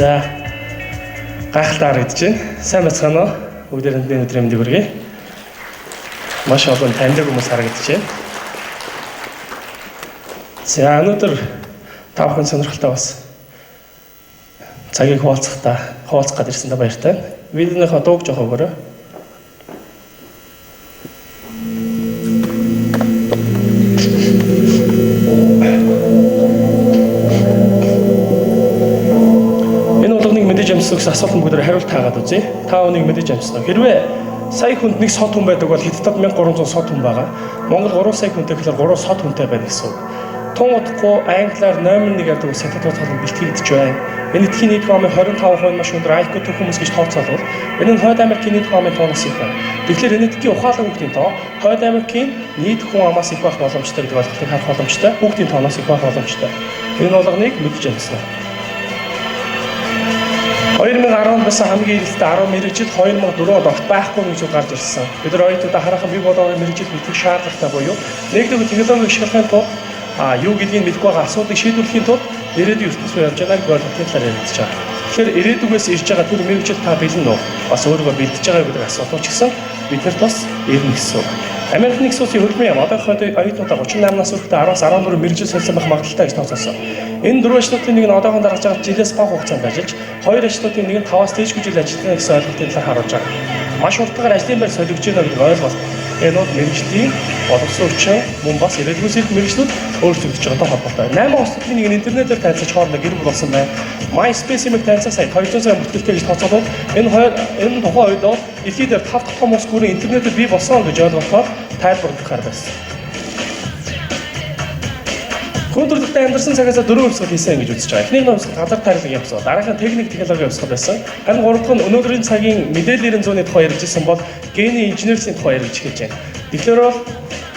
За гайхалтайгаар идэж байна. Сайн бацгаана уу? Бүгдээрээ өдрийн мэндийг хүргэе. Маш олон таньдаг хүмүүс харагдаж байна. За өнөөдөр та бүхэн сонирхолтой бас цагийг хуваалцах гээд ирсэндээ баяртай. Видеоныхоо дууг жоох өгөөрэй. Гэсэн асуултанд бүгдээр хариулт таагаад үзье. Та өнийг мэдэж амжсан. Хэрвээ сая хүнд нэг сод хүн байдаг бол Хятадд 1300 сод хүн байгаа. Монгол 3 сая хүнтэй гэхээр 3 сод хүнтэй байна гэсэн үг. Тун удахгүй англиар номер 1 гэдэг сатат тоолон бэлтгэгдэж байна. Энэ этхийн нийт хэмжээ 25% маш өндөр IQ төх хүмүүс гэж тооцоолвол энэ нь Хойд Америкийн нийт хэмжээний тоноос их байна. Тэгэхээр энэ этхийн ухаалаг хүүхдийн тоо Хойд Америкийн нийт хүн амаас их байх боломжтой гэдэг ойлголтыг харах боломжтой. Хүүхдийн тооноос их байх боломжтой. Энэ болгоныг мэдэж амжсан. 2010 бас хамгийн эрэлттэй 10 мэрэгжил 2004 онд огт байхгүй гэж гарч ирсэн. Бид нар оюутнуудаа хараахан бий болоод мэрэгжил мэдэх шаардлагатай буюу нэгдүгээр технологийн ашиглахын тулд юу гэдгийг мэдгүй байгаа асуудлыг шийдвэрлэхийн тулд ирээдүйн ертөнцийн явж байгааг ойлгохын талаар ярилцж байгаа. Тэгэхээр ирээдүгээс ирж байгаа тэр мэрэгжил та бэлэн үү? Бас өөрийгөө бэлдэж байгаа гэдэг асуулт ч гэсэн биднэрт бас ирнэ гэсэн. Америк нэгдсэн улсын хөлбөмбөгийн яам одоохонд оюутнуудаа 38 нас хүртэл 10-аас 14 мэрэгжил солисон байх магадлалтай гэж тооцоолсон. Энэ дөрвөн ажлуудын нэг нь одоохонд дарааж байгаа жилээс бага хугацаанд ажиллаж, хоёр ажлуудын нэг нь 5-аас дээш жил ажиллана гэсэн ойлголтын талаар харуулж байгаа. Маш уртгаар ажлын байр солигдож байна гэдэг ойлголт. Энэ бол мэрэгжлийн боловсон хүчин мөн бас ирээдүйн сэрд мэрэгчлүүд өөрчлөгдөж байгаатай холбоотой. 8 ослын нэг нь интернетээр танилцаж хоорондоо гэр бүл болсон байна. MySpace-ийг танилцах сая 200 сая бүртгэлтэй гэж тооцоолол энэ тухайн үед бол дэлхийд 5 дахь том улс бүрийн интернетээр бий болсон гэж ойлголтоор тайлбарлахаар байсан. Хүндрэлтэй амьдарсан цагаас 4 хувьсгал хийсэн гэж үзэж байгаа. Эхний хувьсгал газар тайрлаг явуулсан. Дараагийн техник технологийн хувьсгал байсан. Харин гурав дахь нь өнөөдрийн цагийн мэдээллийн зууны тухай ярьж ирсэн бол гений инженерийн тухай ярьж эхэлж байна. Тэгэхээр бол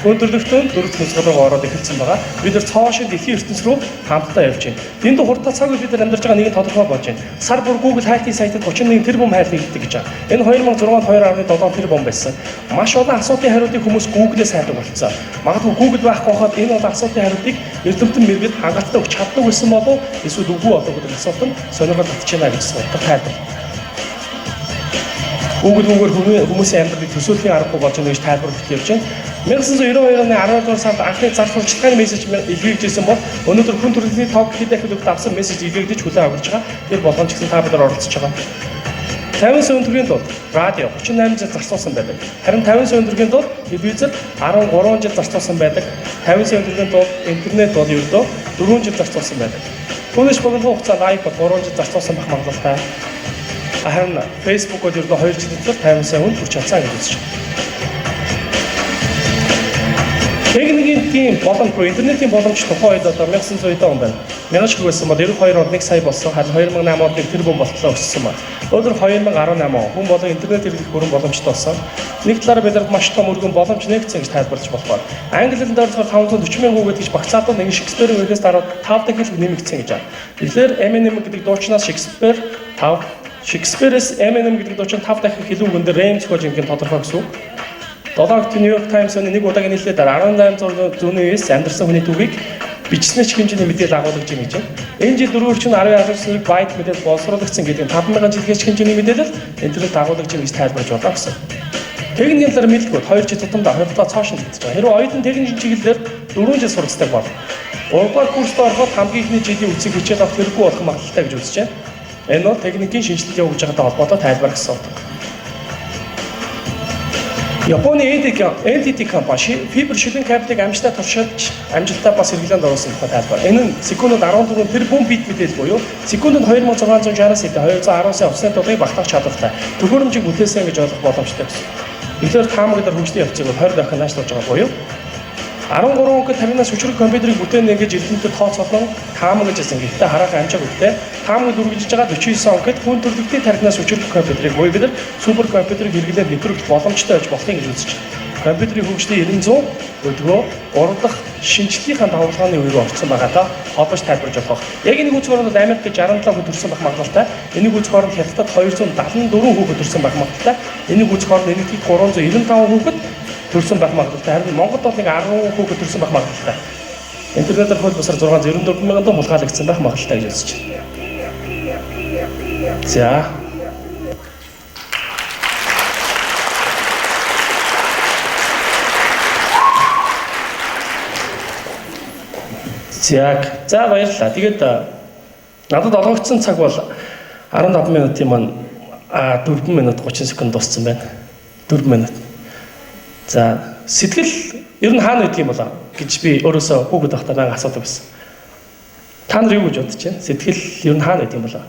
хүндрэлтэн 4 хувьсгал руу ороод эхэлсэн байгаа. Бид нар цоошин дэлхийн ертөнц рүү хамтдаа явж байна. Тэнд хурдтай цаг үе бид нар амьдарч байгаа нэг нь тодорхой болж байна. Сар бүр Google хайтын сайтад 31 тэрбум хайл нэгддэг гэж байгаа. Энэ 2006-нд 2.7 тэрбум байсан. Маш олон асуултын хариултыг хүмүүс Google-ээс хайдаг болсон. Магадгүй Google байхгүй хаад энэ бол асуултын хариултыг эрдэмтэн мэргэд хангалттай өгч чаддаг байсан болов эсвэл үгүй болов гэдэг асуулт нь сонирхол татчихна гэж боддог тайлбар. Google-ээр хүмүүсийн амьдралыг төсөөллийн аргагүй болж байгаа гэж тайлбарлаж явж байна. 1992 оны 12 сард анхны зар сурталчилгааны мессеж илгээгдсэн бол өнөөдөр хүн төрөлхтний тог хэд дахин өгд авсан мессеж илгээгдэж хүлээн аварч байгаа. Тэр болгон ч гэсэн та бид нар оролцож байгаа. 50 сая төгрөгийн тулд радио 38 жил зарцуулсан байдаг. Харин 50 сая төгрөгийн тулд телевизээр 13 жил зарцуулсан байдаг. 50 сая төгрөгийн тулд интернет бол ердөө 4 жил зарцуулсан байдаг. Түүнээс богино хугацаанд iPod 3 жил зарцуулсан байх магадлалтай. Харин Facebook бол ердөө 2 жилийн дотор 50 сая хүнд хүрч чадсан гэж үзэж байна. Техникийн боломжгүй интернетийн боломж тухайн үед одоо 1900 он байна. 1000 шиг байсан бол 92 онд 1 сая болсон. Харин 2008 онд 1 тэрбум болтлоо өссөн байна. Өнөөдөр 2018 он хүн болон интернет хэрэглэх бүрэн боломжтой болсон. Нэг талаараа бидэрт маш том өргөн боломж нэгдсэн гэж тайлбарлаж болохоор англи хэлэнд оролцоход 540 мянган үг гэж багцаатан нэг Шекспирийн үгээс дараад 5 дахин хэлбэг нэмэгдсэн гэж байна. Тэгэхээр Eminem гэдэг дуучнаас Шекспирээс Eminem гэдэг дуучин 5 дахин хэлэн үгэн дээр range гэж ингэн тодорхой гэсэн үг. 7 New York Times-ын нэг удаагийн нийтлэлээр 18 зууны үеэс амьдарсан хүний түүхийг бичснээр ч хэмжээний мэдээлэл агуулж байна гэж байна. Энэ жил 4 орчим 10,000 байт мэдээлэл боловсруулагдсан гэдэг нь 5,000 жилийн хэмжээний мэдээлэл интернет агуулж байна гэж тайлбарлаж болно гэсэн. Техникийн талаар мэдээлэлгүй 2 жил тутамдаа хувьдаа цоошин хэлж байгаа. Хэрвээ оюутан техникийн чиглэлээр 4 жил суралцдаг бол 3 дугаар курст ороход хамгийн ихний жилийн үсэг хичээл авах хэрэггүй болох магадлалтай гэж үзэж байна. Энэ бол техникийн шинжилгээ явуулж байгаатай холбоотой тайлбар гэсэн үг. Японы NTT компани фибер шилэн кабелийг амжилттай туршиж амжилттай бас хэрэглээнд оруулсан тухай тайлбар. Энэ нь секундэд 14 тэрбум бит мэдээлэл буюу секундэд 2660 сая 210 сая усны тулыг багтаах чадвартай. Төхөөрөмжийг бүтээсэн гэж ойлгох боломжтой гэсэн. Тэгэхээр таамагдар хөгжлийн явцыг 20 дахин наашлуулж байгаа буюу 13 он таринаас хүчрэг компьютерийг бүтээн ингэж эрдэмтэд тооцоолон таамаг гэж хэлсэн. Гэхдээ хараахан амжааг өгдөө таамаг дүргэж байгаа 49 он гэд хүн төрөлхтний таринаас хүчрэг компьютерийг буюу бид нар супер компьютерийг хэрэглээд нэвтрүүлэх боломжтой байж болохыг гэж үзэж байна. Компьютерийн хөгжлийн 900 өдгөө 3 дахь шинжлэлийн давалгааны үеийг орсон байгаатай холбож тайлбарж болох. Яг энэ үеч хооронд Америкт 67 хүн төрсэн байх магадлалтай. Энэ үеч хооронд Хятадд 274 хүүхэд төрсэн байх магадлалтай. Энэ үеч хооронд Энэтхэгт 395 хүүхэд төрсэн байх магадлалтай. Харин Монголд бол нэг 10 хүүхэд төрсэн байх магадлалтай. Интернетээр хөл бусаар 694 мянган тонн хулгайлагдсан байх магадлалтай гэж үзэж байна. За. За баярлалаа. Тэгээд надад олгогдсон цаг бол 15 минутын маань 4 минут 30 секунд дууссан байна. 4 минут. За сэтгэл ер нь хаана гэдэг юм болоо гэж би өөрөөсөө хүүхэд байхдаа байгаа асуудаг байсан. Та нар юу гэж бодож байна? Сэтгэл ер нь хаана гэдэг юм болоо?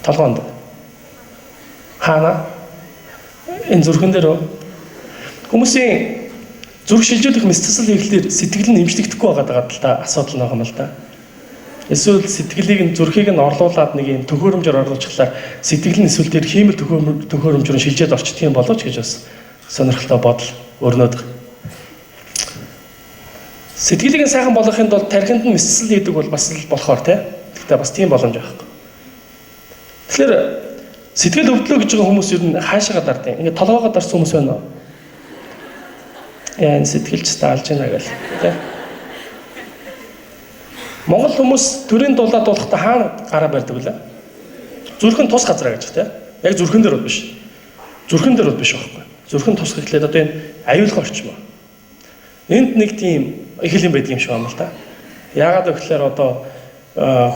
Толгоонд. Хаана? Энэ зүрхэн дээр хүмүүсийн зүрх шилжүүлэх мэсцэл хийхлээр сэтгэл нь эмчлэгдэхгүй байгаа л да асуудал нэг юм л да. Эсвэл сэтгэлийг нь зүрхийг нь орлуулад нэг юм төхөөрөмжөөр оруулчихлаар сэтгэл нь эсвэл тэр хиймэл төхөөрөмжөөр шилжээд орчдөг юм болооч гэж бас сонирхолтой бодол өрнөд. Сэтгэлийг нь сайхан болгохын тулд тархинд нь мэсцэл хийдэг бол бас л болохоор тий. Гэхдээ бас тийм боломж байхгүй. Тэгэхээр сэтгэл өвдлөө гэж байгаа хүмүүс ер нь хаашаагаа дардیں۔ Ингээд толгоогоо дарсан хүмүүс байна уу? Энэ сэтгэлч таалж байна гэл тий. Монгол хүмүүс төрийн дулаад болохтой хаана гараа барьдаг вэ? Зүрхэн тус газраа гэж тий. Яг зүрхэн дээр бол биш. Зүрхэн дээр бол биш байхгүй. Зүрхэн тус гэхлээр одоо энэ аюулгүй орчим. Энд нэг тийм их юм байдаг юм шиг байна л да. Яагаад гэвэл одоо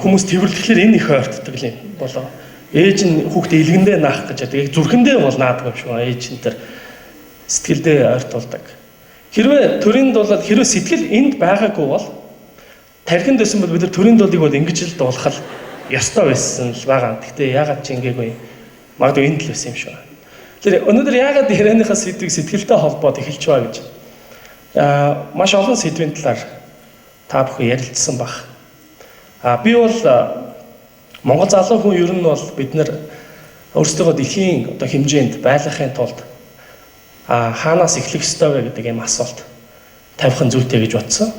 хүмүүс тэрвэрлэхээр энэ их ойртдог юм болоо. Ээж нь хүүхдээ илгэндээ наах гэж яг зүрхэндээ бол наадаг юм шиг байна. Ээж нь тэр сэтгэлдээ ойртуулдаг. Хэрвээ төрийн дулаад хэрвээ сэтгэл энд байгаагүй бол тархинд байсан бол бид нар төрийн дуулыг бол ингэж л дуулах ёстой байсан л байгаа. Гэхдээ яагаад ч ингээггүй магадгүй энд л байсан юм шиг байна. Тэр өнөөдөр яагаад ярианыхаа сэдвийг сэтгэлтэй холбоод эхэлж байгаа гэж маш олон сэдвийн талаар та бүхэн ярилцсан баг. Би бол Монгол залуу хүн ер нь бол бид нар өөрсдөө дэлхийн одоо хэмжээнд байлгахын тулд хаанаас эхлэх ёстой вэ гэдэг юм асуулт тавих зүйтэй гэж бодсон.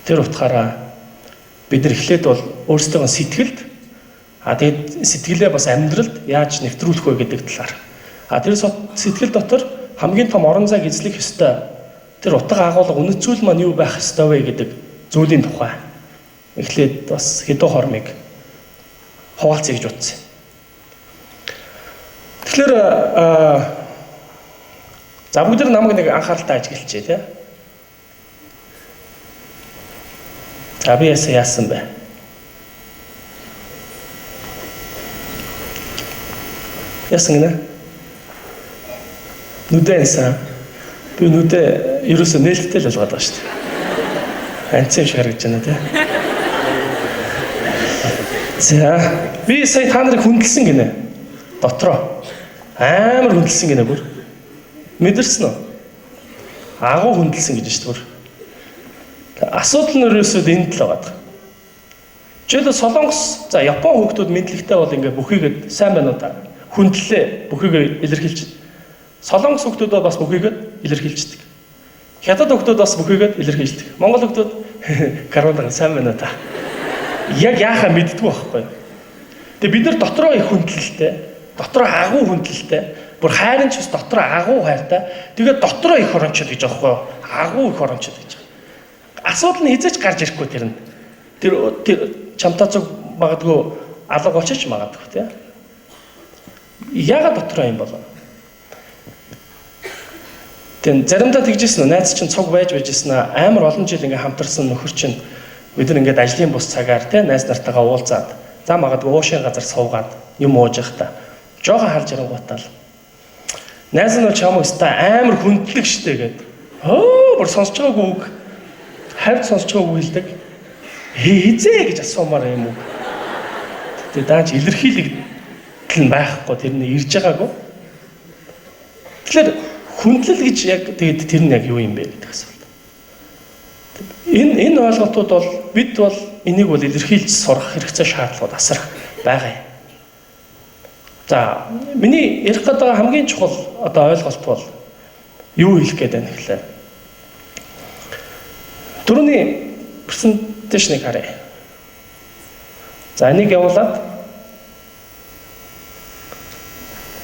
Тэр утгаараа бид нар эхлээд бол өөрсдөө сэтгэлд тэгээд сэтгэлээ бас амьдралд яаж нэвтрүүлэх вэ гэдэг талаар. Тэр сэтгэл дотор хамгийн том орон зайг эзлэх ёстой тэр утга агуулга үнэт зүйл маань юу байх ёстой вэ гэдэг зүйлийн тухай эхлээд бас хэдэн хормыг хуваалцъя гэж бодсон. Тэгэхээр за бүгд намайг нэг анхааралтай ажиглалчээ тий. За би яасан бэ? Яасан гинэ? Нүдэнсаа би нүдэ ерөөсөө нээлттэй л болгоод байгаа шүү дээ. Анцын шиг харагдаж байна тий. За би сая та нарыг хүндэлсэн гинэ. Дотроо амар хүндэлсэн гинэ бүр. Мэдэрсэн үү? Агуу хүндэлсэн гэж шүү дээ. Асуудал нь ерөөсөө энд л байгаа. Жишээлбэл Солонгос, за Япон хүүхдүүд мэдлэгтэй бол ингээ бүхийгээд сайн байна уу та? Хүндлээ бүхийгээ илэрхийлж. Солонгос хүүхдүүд бас бүхийгээд илэрхийлждэг. Хятад хүүхдүүд бас бүхийгээд илэрхийлдэг. Монгол хүүхдүүд коронавирус сайн байна уу та? Яг яахаа мэддэггүй байхгүй. Тэгээ бид нар дотроо их хүндлэлтэй, дотроо агуу хүндлэлтэй, бүр хайрын ч бас дотроо агуу хайртай. Тэгээд дотроо их орончод гэж аахгүй юу? Агуу их орончод гэж. Асуудал нь хизээч гарч ирэхгүй тэр нь. Тэр чамтаа зүг магадгүй алга болчих магадгүй тий. Яагаад дотроо юм болов? Тэн заримдаа тэгжсэн найз чинь цуг байж байжсэн амар олон жил ингээм хамтарсан нөхөр чинь бид нар ингээд ажлын бус цагаар тий найз нартайгаа уулзаад за магадгүй уушийн газар суугаад юм ууж явахдаа жоохон харж ирэнгуутаа л найз нь чамайг өстой амар хүндлэг штэ гээд бүр сонсож байгаагүй үг хавьд сонсож байгаагүй хэлдэг хизээ гэж асуумаар юм уу тэгээ дааж илэрхийлэгдэл нь байхгүй тэрний ирж байгаагүй тэгэхээр хүндлэл гэж яг тэгээд тэр нь яг юу юм бэ гэдэг асуулт. Энэ ойлголтууд бол бид бол энийг бол илэрхийлж сурах хэрэгцээ шаардлагууд асар байгаа юм. За миний ярих гэдэг хамгийн чухал одоо ойлголт бол юу хэлэх гээд байна гэхлээр түрүүний презентацийг харъя. За энийг явуулаад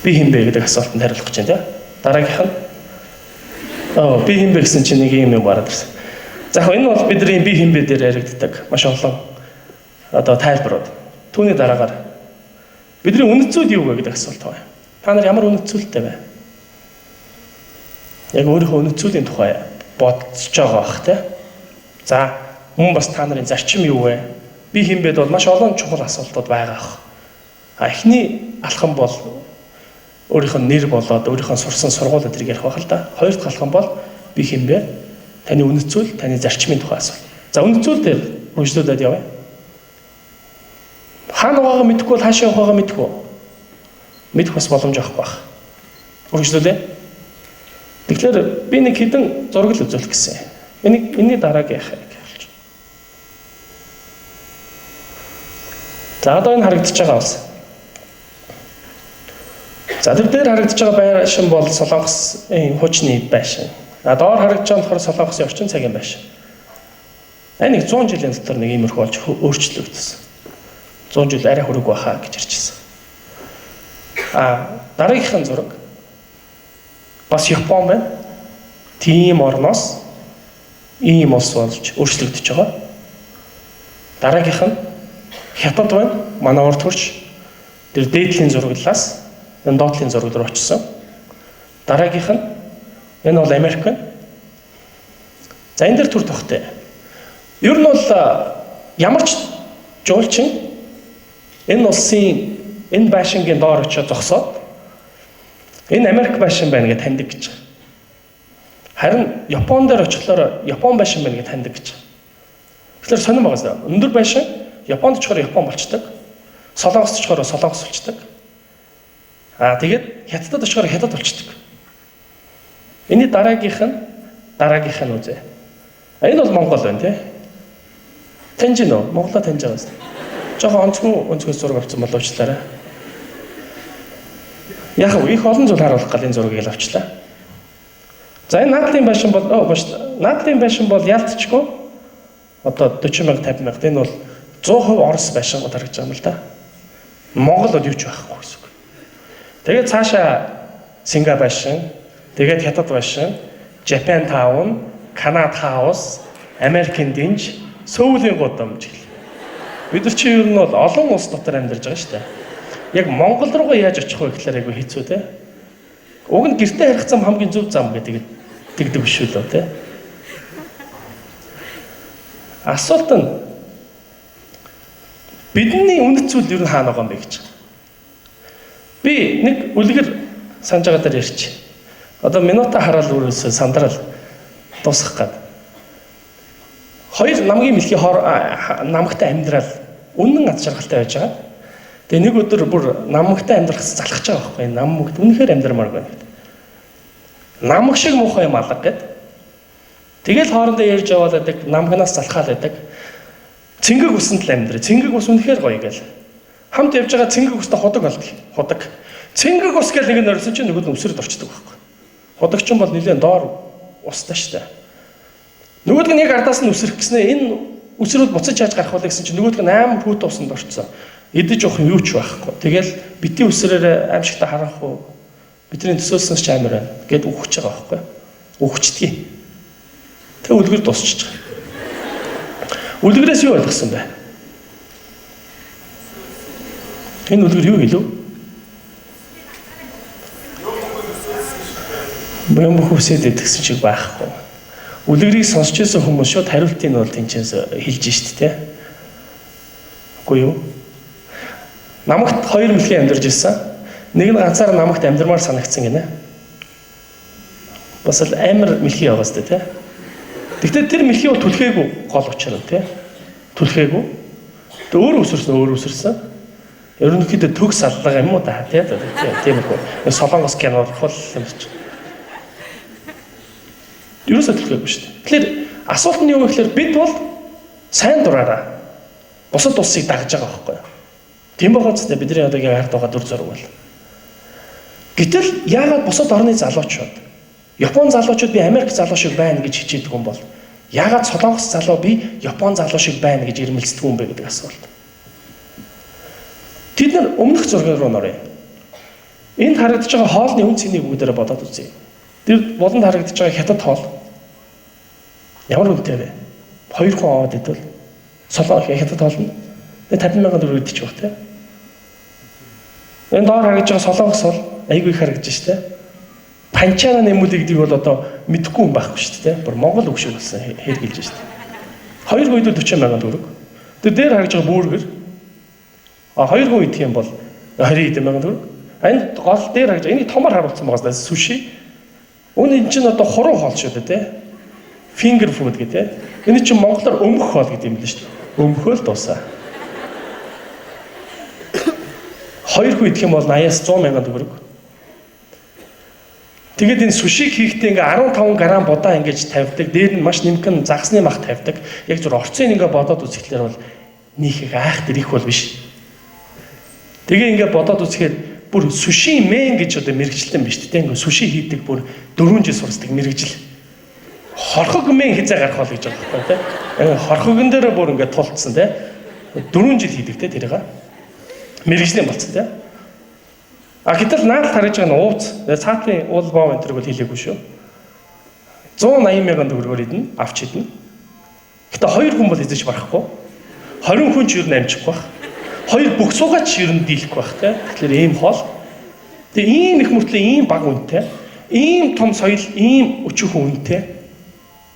би хэн бэ гэдэг асуултанд хариулах гэж байна тийм. Дараагийнх нь би хэн бэ гэсэн чинь нэг юм бараад ирсэн. За яг энэ бол бидний би хэн бэ дээр яригддаг маш олон одоо тайлбарууд. Түүний дараагаар Бидний үнэт зүйл юу вэ гэдэг асуулт байна. Та нар ямар үнэт зүйлтэй вэ? Яг өөрийнхөө үнэт зүйлийн тухай бодож байгаа бах те. За мөн бас та нарын зарчим юу вэ? Би хинбэд бол маш олон чухал асуултууд байгаа ах. Эхний алхам бол өөрийнх нь нэр болоод өөрийнх нь сурсан сургууль өдрийг ярих байх л да. Хоёр дахь алхам бол би хинбэ? Таны үнэт зүйл, таны зарчмын тухай асуулт. За үнэт зүйл дээр үргэлжлүүлээд явъя. Хаана байгаагаа мэдэхгүй бол хаашаа явахаагаа мэдэхгүй. Мэдэх бас боломж авахгүй байх. Үргэлжлүүлээ. Тэгэхээр би нэг хэдэн зураг л үзүүлэх гэсэн. Энэний дараагийн яхаа гэж болж. За одоо энэ харагдаж байгаа бас. За тэр дээр харагдаж байгаа байшин бол Солонгосын хуучны байшин. Доор харагдаж байгаа болохоор Солонгосын орчин цагийн байшин. Нэг 100 жилийн дотор нэг иймэрхүү болж өөрчлөгдсөн. 100 жил арай хүрээгүй байхаа гэж ярьжсэн. Дараагийнхын зураг бас Япон байна. Тийм орноос ийм улс болж өөрчлөгдөж байгаа. Дараагийнх нь Хятад байна. Манай урд хурж тэр дээдлийн зураглалаас энэ доотлын зураг руу очсон. Дараагийнх нь энэ бол Америк байна. За энэ дэр төр тогтой. Ер нь бол ямар ч жуулчин энэ улсын энэ байшингийн доор очиж зогсоод энэ Америк байшин байна гэж таньдаг гэж. Харин Япон дээр очихлоор Япон байшин байна гэж таньдаг гэж. Тэгэхээр сонирм байгаа. Өндөр байшин Японд очихоор Япон болчдөг. Солонгост очихоор Солонгос болчдөг. Тэгээд Хятадд очихоор Хятад болчдөг. Энийн дараагийнх нь үзье. Энэ бол Монгол байна тий. Таньж гинөө Монголоо таньж байгаас. Жохоо онцгой зураг авсан боловчлаарай. Яг их олон зүйл харуулах гал энэ зургийг авчлаа. За энэ наадлын байшин бол наадлын байшин бол ялцчихгүй. Одоо 40,000 50,000 энэ бол 100% Орос байшин гот харагдаж байгаа юм л да. Монгол бол юу ч байхгүй гэсэн үг. Тэгээд цаашаа Сингапур байшин, тэгээд Хятад байшин, Japan Town, Canada House, American Dinge, Сөүлийн гудамж гэл. Бид нар чи ер нь бол олон улс дотор амьдарч байгаа шүү дээ. Яг Монгол руугаа яаж очих вэ гэхээр айгүй хэцүү те. Уг нь гэртээ харих зам хамгийн зөв зам гэдэг тэгдэг биш үү лөө те. Асуулт нь бидний үнэт зүйл ер нь хаана байгаа юм бэ гэж. Би нэг үлгэр санаж байгаа дээр ярьчих. Одоо минута хараал үрээс сандрал дуусгах гээд. Хоёр намгийн мэлхий намагтай амьдрал үнэн ад жаргалтай байж байгаа. Тэгээ нэг өдөр бүр намагтай амьдрахс залхаж байгаа байхгүй. Намагт үнэхээр амьдрмаар байна. Намаг шиг муухай юм алга гэд. Тэгэл хоорондоо ярьж яваалаадаг, намгнаас залхаалаадаг. Цэнгэг усанд л амьдрэ. Цэнгэг ус үнэхээр гоё гээл. Хамт явж байгаа цэнгэг устай ходог болдог. Ходог. Цэнгэг ус гэл нэг нь орсон чинь нөгөөд нь өсрөд орчдөг байхгүй. Ходогч нь бол нэлээд доор устай штэ. Нөгөөд нь яг ардаас нь өсрөх гэснээр энэ өсрөөд буцаж яаж гарах вэ гэсэн чинь нөгөөд нь 8 фут усанд орцсон. Идэж явах юм юу ч байхгүй. Тэгэл битгий өсрөөр аимшигтай харах уу. Бидний төсөөлсөн ч амар байна. Гэт үхэж байгаа байхгүй. Үхчихдгийг. Тэг үлгэр дуусчих. Үлгэрээс юу ойлгосон бэ? Энэ үлгэр юу гэлөө? Бэм бүхүсэд идэгсэн чиг байхгүй. Үлгэрийг сонсч байсан хүмүүс шууд хариултыг нь бол тэнцээс хэлж штт те. Үгүй юу? Намагт хоёр мэлхий амьдарч ирсэн. Нэг нь ганцаар намагт амьдармаар санагдсан гинэ. Бас л амар мэлхий яваас тэ те. Гэхдээ тэр мэлхий бол түлхээгүй гол учир нь те. Түлхээгүй. Тэ өөр өсөрсөн. Ерөнхийдөө төгс аллага юм уу да те. Тийм үү. Солонгос кино хол юм чи. Юусаа түлхээгүй шүү дээ. Тэгэхээр асуулт нь юу гэхээр бид бол сайн дураараа бусад улсыг дагж байгаа байхгүй юу? Тийм байгааз тэ бидний одоогийн ард байгаа дүр зураг бол. Гэтэл яагаад бусад орны залуучууд Япон залуучууд би Америк залуу шиг байна гэж хичээдэг юм бол яагаад Солонгос залуу би Япон залуу шиг байна гэж ирмэлцдэг юм бэ гэдэг асуулт. Тэд нар өмнөх зураг руу нөрөө. Энд харагдаж байгаа хоолны үн цэнийг бүгдээрээ бодоод үзье. Тэр болонд харагдаж байгаа Хятад хоол ямар үнэтэй вэ? 2 хүн аваад идвэл Солонгос Хятад хоол нь 50,000 төгрөг идчих байх тийм. Энэ доор харагдж байгаа солонгос бол айгүй их харагдаж штэ. Панчаана нэмүүлэг гэдэг бол одоо мэдэхгүй юм байхгүй шүү дээ. Бүр Монгол үг шиг болсон хэрглэж шүү дээ. 2 гүйдэл 40,000 төгрөг. Тэр дээр харагдж байгаа бүүргэр 2 гүйд идэх юм бол 20,000 төгрөг. Энэ гол дээр харагдж энийг томор харуулсан байгаас суши. Үүний чинь одоо хуруу хоол шүү дээ, тэ. Finger food гэдэг. Энэ чинь монголоор өмөх хоол гэдэг юм л шүү дээ. Өмхөөл дуусаа. 2 гүйд идэх юм бол 80-аас 100,000 төгрөг. Тэгээд энэ сушиг хийхдээ ингээ 15 грамм будаа ингэж тавьдаг. Дээр нь маш нэмхэн загсны мах тавьдаг. Яг зүр орцын ингээ бодоод үзэхлээр бол нийхийг айх тэр их бол биш. Тэгээ ингээ бодоод үзэхээр бүр суши мен гэж одоо мэрэгчлэн биш тийм ингээ суши хийдэг бүр 4 жил сурсдаг мэрэгжил. Хорхог мен хизээ гарах бол гэж байгаа байхгүй тийм. Хорхогон дээр бүр ингээ тулцсан тийм. 4 жил хийдэг тийм тэрийг. Мэрэгжлийн болцсон тийм. Гэтэл наалт харж байгаа нь ууц, цаатын уул боо энэ төр бол хийлээгүй шүү. 180,000 төгрөгөөр идэнэ, авч идэнэ. Гэтэ 2 хүн бол эзэж барахгүй. 20 хүн ч юу намжих байх. 2 бүх суугаад ч юу дийлэх байх те. Тэгэхээр ийм хоол. Тэгээ ийм их мөртлөө ийм баг үнэтэй, ийм том соёл, ийм өчүүхэн үнэтэй.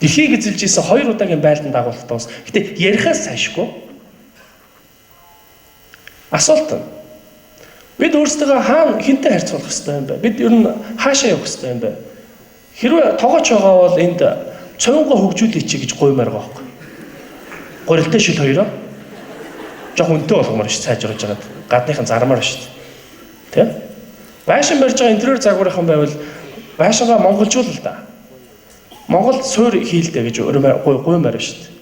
Дэлхийг эзэлж ийсэн 2 удаагийн байлдан дагуулт тоос. Гэтэ ярихаас сайшгүй. Асуулт нь бид өөрсдөө хаана хинтээ харьцуулах ёстой юм бэ? Бид ер нь хаашаа явах ёстой юм бэ? Хэрвээ тоогооч байгаа бол энд цовинго хөгжүүлээч гэж гуймаар байгаа байхгүй. Гурилтай шил хоёроо жоох үнэтэй болгомоор ш сайжруулж байгаа. Гадныхан зармаар ш. Тэ? Байшин барьж байгаа интерьер загварынхан байвал байшингаа монголжуул л да. Монгол суур хийлдэ гэж гуймаар ш.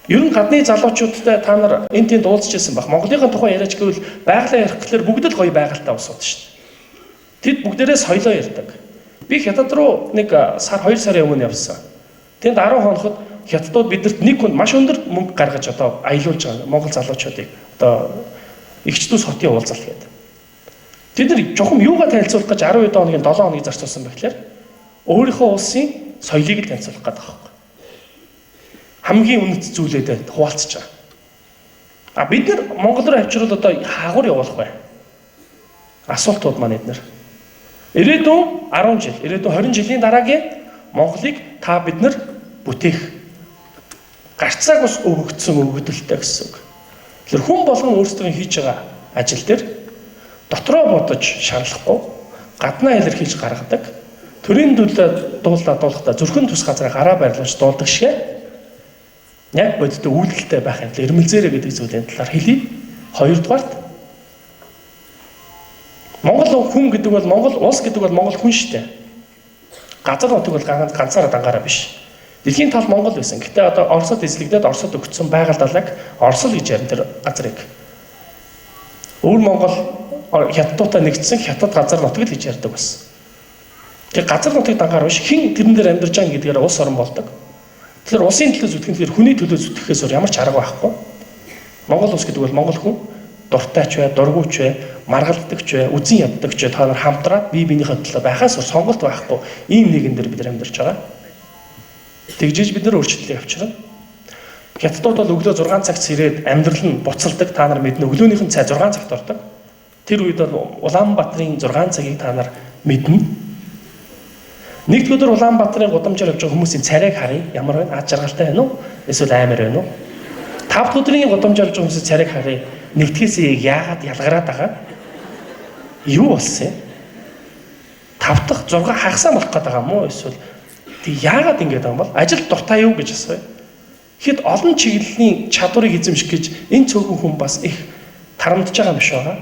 Ер нь гадны залуучуудтай та нар энэ тэнд уулзж ирсэн баг. Монголын тухай яриач гэвэл байгалаа ярих гэхээр бүгд л гоё байгальтай усууд шүү дээ. Тэд бүгдээрээ соёлоо ярьдаг. Би хятад руу нэг сар 2 сарын өмнө явсан. Тэнд 10 хоноход хятадууд бидэрт нэг хүнд маш өндөр мөнгө гаргаж одоо аялуулж байгаа монгол залуучуудыг одоо эгчдүүс хотын уулзалт гэдэг. Тэд нар жоохон юугаа танилцуулах гэж 12 хоногийн 7 хоног зарцуулсан байхлаар өөрийнхөө улсын соёлыг л танилцуулах гэдэг байна. Хамгийн үнэт зүйлүүдэд хуваалцж байгаа. Бид нар Монгол руу авчирвал одоо хаагур явуулах бай. Асуултууд маань эднэр. Ирээдүйн 10 жил, ирээдүйн 20 жилийн дараагийн Монголыг та бид нар бүтээх гарцааг ус өгөгдсөн өгөгдөлтэй гэсэн үг. Тэгэхээр хүн болгон өөрсдөө хийж байгаа ажил дээр дотроо бодож шаарлахгүй, гаднаа илэрхийлж гаргадаг, төрийн дуулаад дуулахдаа зүрхэн тус газраа гараа байрлуулж дуулдаг шиг яг бодит үйлдэлтэй байх юм л эрмэлзээрэ гэдэг зүйлийн талаар хэлье. Хоёрдугаарт Монгол хүн гэдэг бол Монгол улс гэдэг бол Монгол хүн шүү дээ. Газар нутаг бол ганцаараа дангаараа биш. Дэлхийн тал Монгол байсан. Гэтэ одоо Оросод эзлэгдээд Оросод өгсөн байгаль далайг Орос л гэж ярина тэр газрыг. Өөр Монгол хятадтай нэгдсэн хятад газар нутаг л гэж ярьдаг байсан. Тэр газар нутгийг дангаар биш хэн тэрэн дээр амьдарч байгаа гэдгээр улс орон болдог. Тэгэхээр улсын төлөө зүтгэх нь хүний төлөө зүтгэхээс өөр ямар ч арга байхгүй. Монгол улс гэдэг бол монгол хүн дуртайч бай, дургуйч бай, маргалдагч бай, үзэн яддагч бай та нар хамтраад бие биенийхээ төлөө байхаас өөр сонголт байхгүй. Ийм нэгэн дээр бид нар амьдарч байгаа. Тэгжиж бид нар өөрчлөлтийг авчирна. Хятадууд бол өглөө 6 цагт ирээд амьдрал нь буцалдаг. Та нар мэднэ өглөөнийхэн цай 6 цагт ордог. Тэр үед бол Улаанбаатарын 6 цагийг та нар мэднэ. Нэгдүгээр Улаанбаатарын гудамжаар явж байгаа хүмүүсийн царайг харъя. Ямар байна? Аз жаргалтай байна уу? Эсвэл аймар байна уу? 5 өдрийн гудамжаар явж байгаа хүмүүсийн царайг харъя. Нэгдгээс яагаад ялгараад байгаа? Юу болсон юм? 5 дахь 6 хагасаа болох гэдэг юм уу? Эсвэл тэг яагаад ингэж байгаа юм бол? Ажил дуртай юу гэж асууя. Хэд олон чиглэлийн чадварыг эзэмших гэж энэ цөөхөн хүн бас их тарамдж байгаа юм биш байгаа.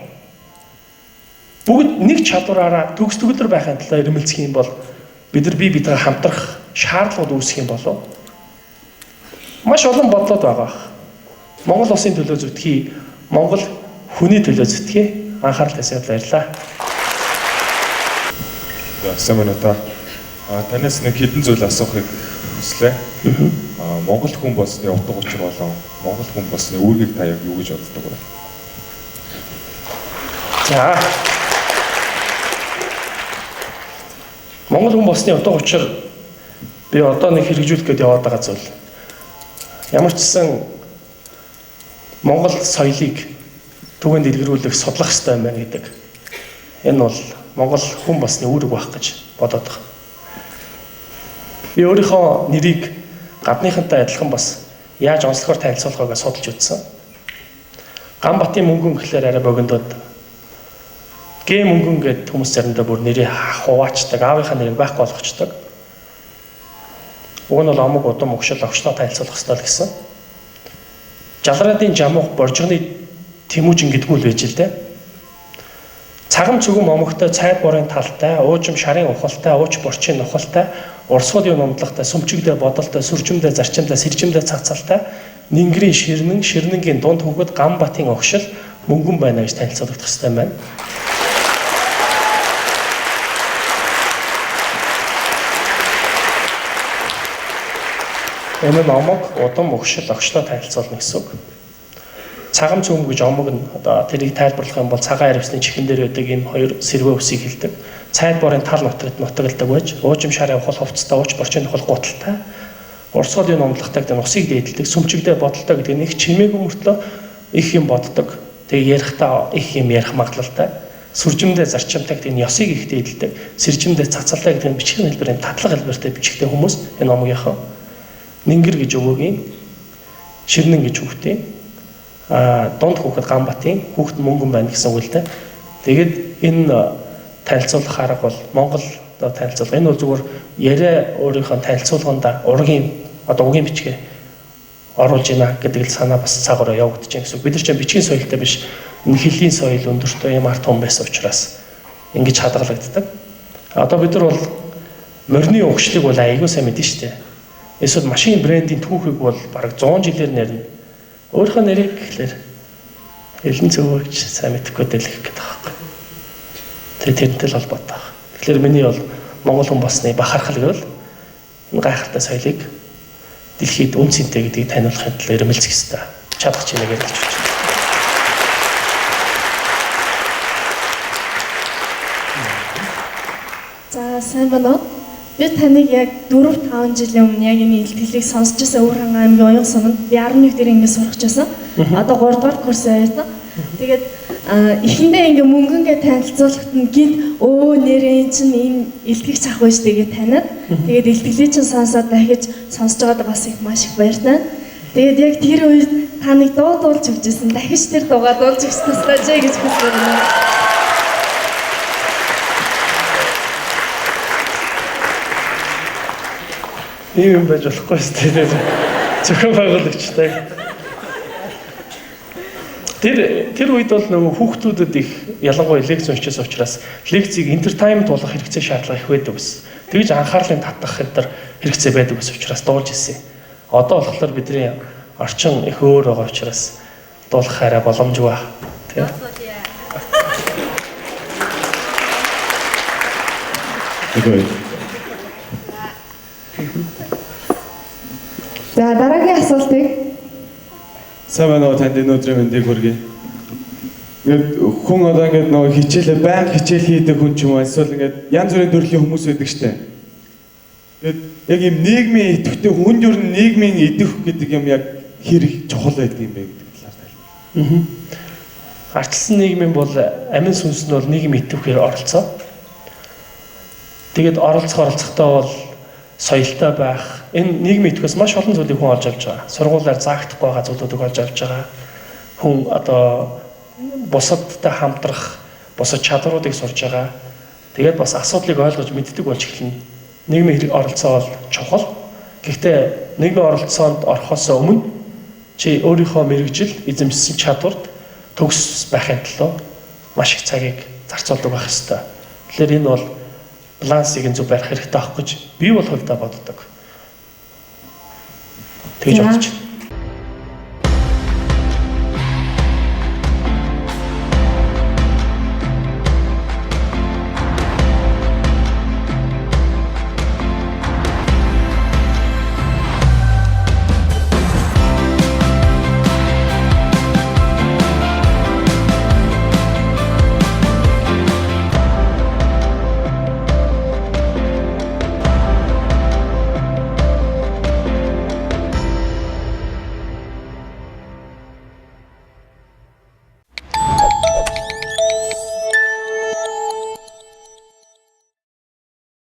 Бүгд нэг чадвараараа төгс төгөлдөр байхын тулд ирмэлцэх юм бол бид нар биетэй хамтрах шаардлагууд үүсэх юм болов. Маш олон бодлоод байгаа. Монгол улсын төлөө зүтгэе, Монгол хүний төлөө зүтгэе. Анхаарал тавьсанд баярлалаа. Сайн байна уу та? Танаас нэг хэдэн зүйл асуухыг хүслээ. Монгол хүн болсны утга учир болон Монгол хүн болсны үүргийг та яг юу гэж боддог вэ? За. Монгол хүн болсны утга учир би одоо нэг хэрэгжүүлэх гээд яваад байгаа зүйл. Ямар ч гэсэн Монгол соёлыг түгээн дэлгэрүүлэх судлах хэрэгтэй юм байна гэдэг. Энэ бол Монгол хүн басны үүрэг байх гэж бодоод байгаа. Би өөрийнхөө нэрийг гадныхантай адилхан бас яаж онцлогоор танилцуулахаа судалж үзсэн. Ганбатын мөнгөн гэхлээр арай богиндод гээ мөнгөн гэдэг хүмүүс заримдаа бүр нэрээ хуваачдаг, аавынхаа нэрийг байхгүй болгочдог. Уг нь бол омог удам өгшил огшлоо танилцуулах хэрэгтэй л гэсэн. Жалраадын жамуух боржигны Тэмүүжин гэдгүү л байж л дээ. Цагам цүгэн момогтой цайд борын талтай, уужим шарын ухалтай, ууч борчийн ухалтай, урсгалын номдлогтой, сүмчигдээ бодолтой, сүржимдээ зарчимдээ, сэржимдээ цацалтай, нингэрийн ширнэнгийн дунд хөвгөд Ганбатын огшил мөнгөн байна гэж танилцуулах хэрэгтэй байна. Энэ нь омог удам өгшил огшлоо танилцуулна гэсэн үг. Цагам цөм гэж омог нь одоо тэрийг тайлбарлах юм бол цагаан аривсны чихэн дээр байдаг энэ хоёр сэрвээ үсийг хэлдэг. Цайд борын тал нутагладаг байж, уужим шарын ухал хувцастай, ууч борчийн ухал гуталтай, урсгалын номлогтой гэдэг нь усыг дээдэлдэг, сүмчигдээ бодолтой гэдэг нь их чимээгүй мөртлөө их юм боддог. Тэгээ ярихдаа их юм ярих магадлалтай. Сүржимдээ зарчимтай гэдэг нь ёсыг их дээдэлдэг, сэржимдээ цацалтай гэдэг нь бичгийн хэлбэрийн татлаг хэлбэртэй бичигтэй хүмүүс энэ омогийнхоо нингэр гэж өгөөгийн, ширнэн гэж үгтэй. Дунд хүүхэд Ганбатын хүүхэд мөнгөн байна гэсэн үг л дээ. Тэгээд энэ танилцуулах арга бол Монгол танилцуулга. Энэ бол зүгээр яриа өөрийнхөө танилцуулганда ургийн одоо үгийн бичгээ оруулж ийна гэдэг л санаа бас цаагаараа явагдаж байна гэсэн үг. Бид нар ч бичгийн соёлтой биш, хэлийн соёл өндөртэй юм арт хүн байсан учраас ингэж хадгалагддаг. Одоо бид нар бол морины өгшлийг бол аягүй сайн мэднэ шүү дээ. Эсвэл машин брендийн түүхийг бол бараг 100 жилээр нэрнэ. Өөрийнхөө нэрийг гэхлээр элен цөвөө гэж сайн мэдэхгүй дэлгэх гэдэг байгаа. Тэгээ тэрнтэй л холбоотой байна. Тэгэхээр миний бол Монгол хүн басны бахархал гэвэл энэ гайхалтай соёлыг дэлхийд үн цэнтэй гэдгийг таниулахын тулд ирмэлцэх ёстой. Чадах чимээгээр хэлж байна. За сайн байна уу? Би таныг яг 4-5 жилийн өмнө яг энэ илтгэлийг сонсч байсан Өвөрхан аймгийн Уян суманд би 11 дээр ингэ сурч байсан. Одоо 3 дугаар курс байсан. Тэгээд эхэндээ ингэ мөнгөнгээ танилцуулахад нь гинт нэрээ чинь энэ илтгэгч ах байж тэгээд таниад тэгээд илтгэлийг чинь сонсоод дахиж сонсож байгаад бас их маш их баяртай. Тэгээд яг тэр үед та нэг дуу дуулж өгчээсэн. Дахиж тэр дуугаа дуулж өгч туслаач гэж хэлсэн юм. Ийм юм байж болохгүй шүү дээ. Зөвхөн байгуулагчтай. Тэр үед бол нөгөө хүүхдүүдэд их ялангуяа лекц уншижсэн учраас лекцийг entertainment болгох хэрэгцээ шаардлага их байдаг гэсэн. Тэгж анхаарлыг татах хэвээр хэрэгцээ байдаг гэсэн учраас дуулж ирсэн. Одоо болохоор бидний орчин их өөр байгаа учраас дуулах арай боломжгүй. Тийм. За дараагийн асуултыг сайн байна уу, танд энэ өдрийн мэндийг хүргэе. Ингээд хүн одоо ингээд нөгөө хичээлээ байнга хичээл хийдэг хүн ч юм уу эсвэл ингээд янз бүрийн төрлийн хүмүүс байдаг штэ. Тэгээд яг юм нийгмийн идэвхтэй хүнд ер нь нийгмийн идэвх гэдэг юм яг хэрэг чухал байдаг юм бэ гэдэг талаар тайлбар. Ардчилсан нийгмийн бол амин сүнс нь бол нийгмийн идэвхээр оролцоо. Тэгээд оролцохтой бол соёлтой байх. Энэ нийгмийн идэвхээс маш олон зүйлийг хүн олж авч байгаа. Сургуулиар заагдахгүй байгаа зүйлүүдийг олж авч байгаа. Хүн одоо бусадтай хамтрах, бусад чадваруудыг сурж байгаа. Тэгээд бас асуудлыг ойлгож мэддэг болж эхэлнэ. Нийгмийн оролцоо бол чухал. Гэхдээ нийгмийн оролцоонд орохоос өмнө чи өөрийнхөө мэрэгжил, эзэмшсэн чадварт төгс байхын тулд маш их цагийг зарцуулдаг байх ёстой. Тэгэхээр энэ бол балансыг зөв барих хэрэгтэй авах гэж би бол хувьдаа боддог. Тэгж бодож байна.